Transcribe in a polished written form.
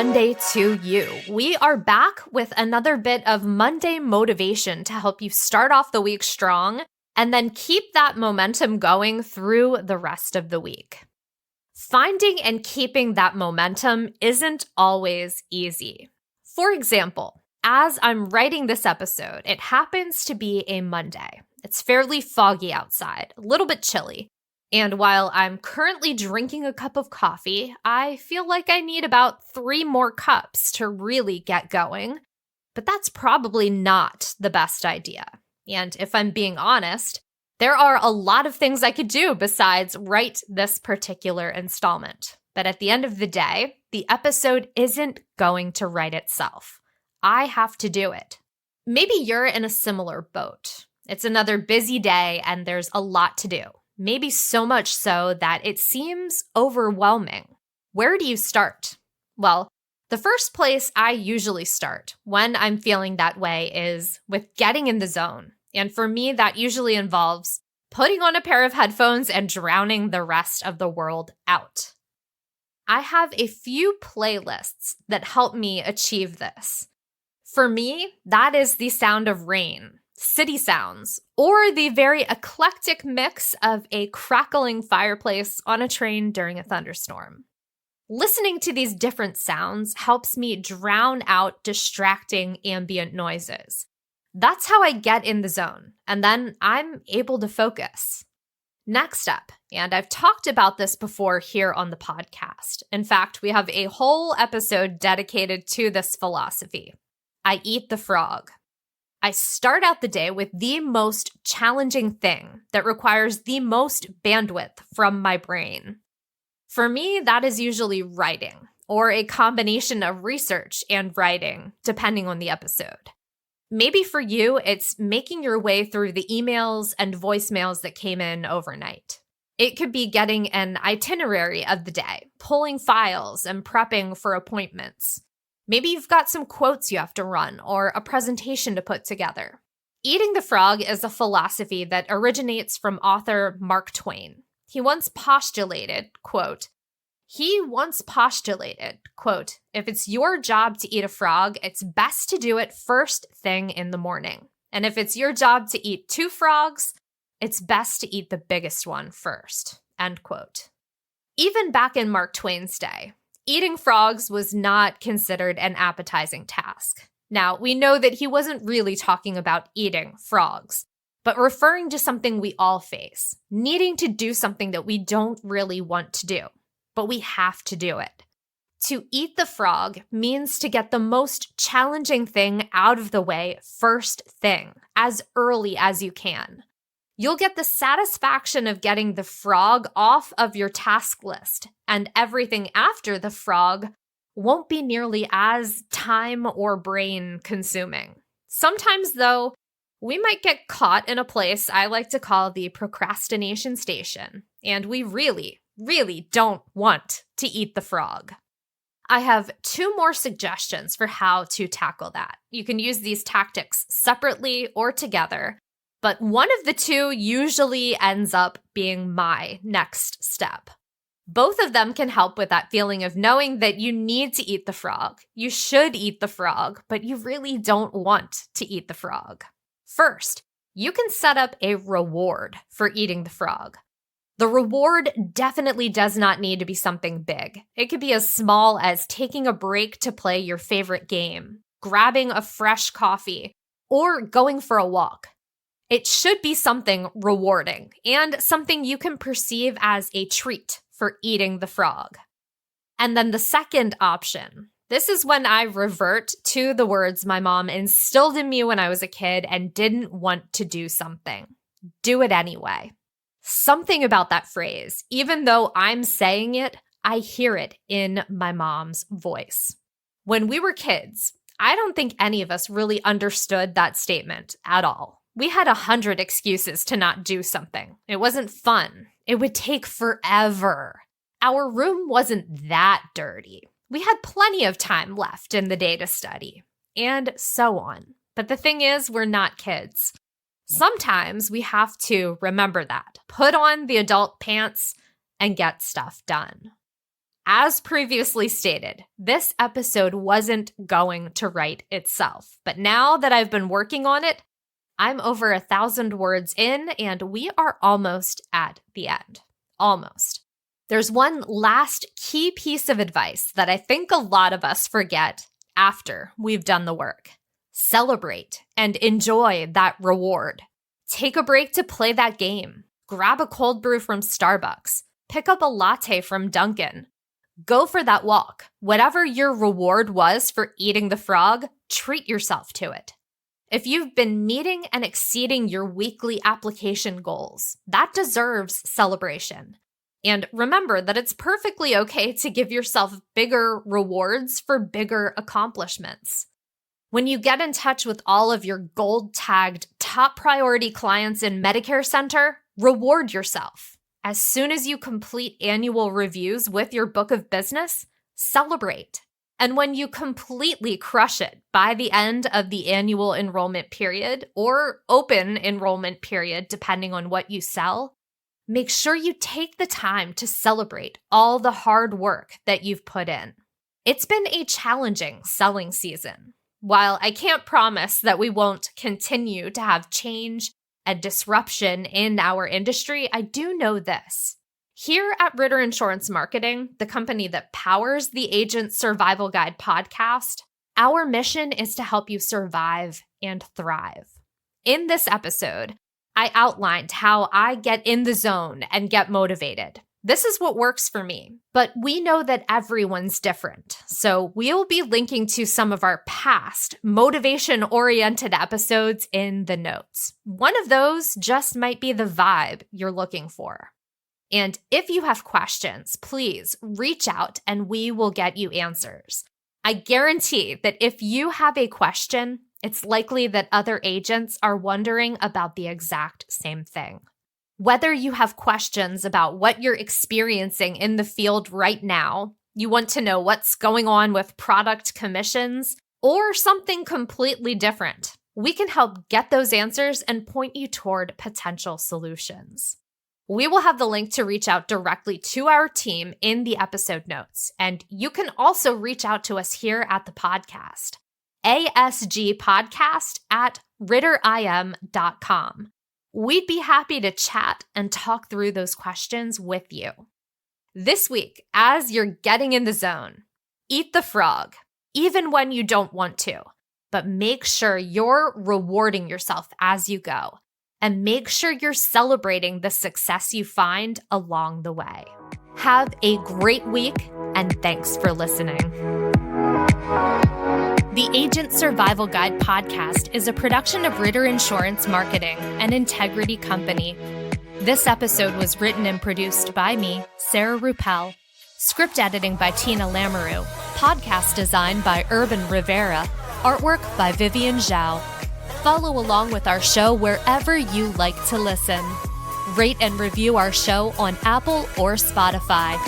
Monday to you. We are back with another bit of Monday motivation to help you start off the week strong and then keep that momentum going through the rest of the week. Finding and keeping that momentum isn't always easy. For example, as I'm writing this episode, it happens to be a Monday. It's fairly foggy outside, a little bit chilly. And while I'm currently drinking a cup of coffee, I feel like I need about 3 more cups to really get going. But that's probably not the best idea. And if I'm being honest, there are a lot of things I could do besides write this particular installment. But at the end of the day, the episode isn't going to write itself. I have to do it. Maybe you're in a similar boat. It's another busy day and there's a lot to do. Maybe so much so that it seems overwhelming. Where do you start? Well, the first place I usually start when I'm feeling that way is with getting in the zone. And for me, that usually involves putting on a pair of headphones and drowning the rest of the world out. I have a few playlists that help me achieve this. For me, that is the sound of rain, city sounds, or the very eclectic mix of a crackling fireplace on a train during a thunderstorm. Listening to these different sounds helps me drown out distracting ambient noises. That's how I get in the zone, and then I'm able to focus. Next up, and I've talked about this before here on the podcast. In fact, we have a whole episode dedicated to this philosophy. I eat the frog. I start out the day with the most challenging thing that requires the most bandwidth from my brain. For me, that is usually writing, or a combination of research and writing, depending on the episode. Maybe for you, it's making your way through the emails and voicemails that came in overnight. It could be getting an itinerary of the day, pulling files and prepping for appointments. Maybe you've got some quotes you have to run or a presentation to put together. Eating the frog is a philosophy that originates from author Mark Twain. He once postulated, quote, if it's your job to eat a frog, it's best to do it first thing in the morning. And if it's your job to eat 2 frogs, it's best to eat the biggest one first, end quote. Even back in Mark Twain's day, eating frogs was not considered an appetizing task. Now, we know that he wasn't really talking about eating frogs, but referring to something we all face, needing to do something that we don't really want to do, but we have to do it. To eat the frog means to get the most challenging thing out of the way first thing, as early as you can. You'll get the satisfaction of getting the frog off of your task list, and everything after the frog won't be nearly as time or brain consuming. Sometimes, though, we might get caught in a place I like to call the procrastination station, and we really don't want to eat the frog. I have 2 more suggestions for how to tackle that. You can use these tactics separately or together, but one of the 2 usually ends up being my next step. Both of them can help with that feeling of knowing that you need to eat the frog. You should eat the frog, but you really don't want to eat the frog. First, you can set up a reward for eating the frog. The reward definitely does not need to be something big. It could be as small as taking a break to play your favorite game, grabbing a fresh coffee, or going for a walk. It should be something rewarding and something you can perceive as a treat for eating the frog. And then the second option, this is when I revert to the words my mom instilled in me when I was a kid and didn't want to do something. Do it anyway. Something about that phrase, even though I'm saying it, I hear it in my mom's voice. When we were kids, I don't think any of us really understood that statement at all. We had 100 excuses to not do something. It wasn't fun. It would take forever. Our room wasn't that dirty. We had plenty of time left in the day to study, and so on. But the thing is, we're not kids. Sometimes we have to remember that, put on the adult pants, and get stuff done. As previously stated, this episode wasn't going to write itself, but now that I've been working on it, I'm over 1,000 words in, and we are almost at the end. Almost. There's one last key piece of advice that I think a lot of us forget after we've done the work. Celebrate and enjoy that reward. Take a break to play that game. Grab a cold brew from Starbucks. Pick up a latte from Dunkin'. Go for that walk. Whatever your reward was for eating the frog, treat yourself to it. If you've been meeting and exceeding your weekly application goals, that deserves celebration. And remember that it's perfectly okay to give yourself bigger rewards for bigger accomplishments. When you get in touch with all of your gold-tagged top priority clients in Medicare Center, reward yourself. As soon as you complete annual reviews with your book of business, celebrate. And when you completely crush it by the end of the annual enrollment period or open enrollment period, depending on what you sell, make sure you take the time to celebrate all the hard work that you've put in. It's been a challenging selling season. While I can't promise that we won't continue to have change and disruption in our industry, I do know this. Here at Ritter Insurance Marketing, the company that powers the Agent Survival Guide podcast, our mission is to help you survive and thrive. In this episode, I outlined how I get in the zone and get motivated. This is what works for me, but we know that everyone's different. So we'll be linking to some of our past motivation-oriented episodes in the notes. One of those just might be the vibe you're looking for. And if you have questions, please reach out and we will get you answers. I guarantee that if you have a question, it's likely that other agents are wondering about the exact same thing. Whether you have questions about what you're experiencing in the field right now, you want to know what's going on with product commissions, or something completely different, we can help get those answers and point you toward potential solutions. We will have the link to reach out directly to our team in the episode notes, and you can also reach out to us here at the podcast, asgpodcast@ritterim.com. We'd be happy to chat and talk through those questions with you. This week, as you're getting in the zone, eat the frog, even when you don't want to, but make sure you're rewarding yourself as you go, and make sure you're celebrating the success you find along the way. Have a great week, and thanks for listening. The Agent Survival Guide podcast is a production of Ritter Insurance Marketing, an integrity company. This episode was written and produced by me, Sarah Ruppel. Script editing by Tina Lamoureux. Podcast design by Urban Rivera. Artwork by Vivian Zhao. Follow along with our show wherever you like to listen. Rate and review our show on Apple or Spotify.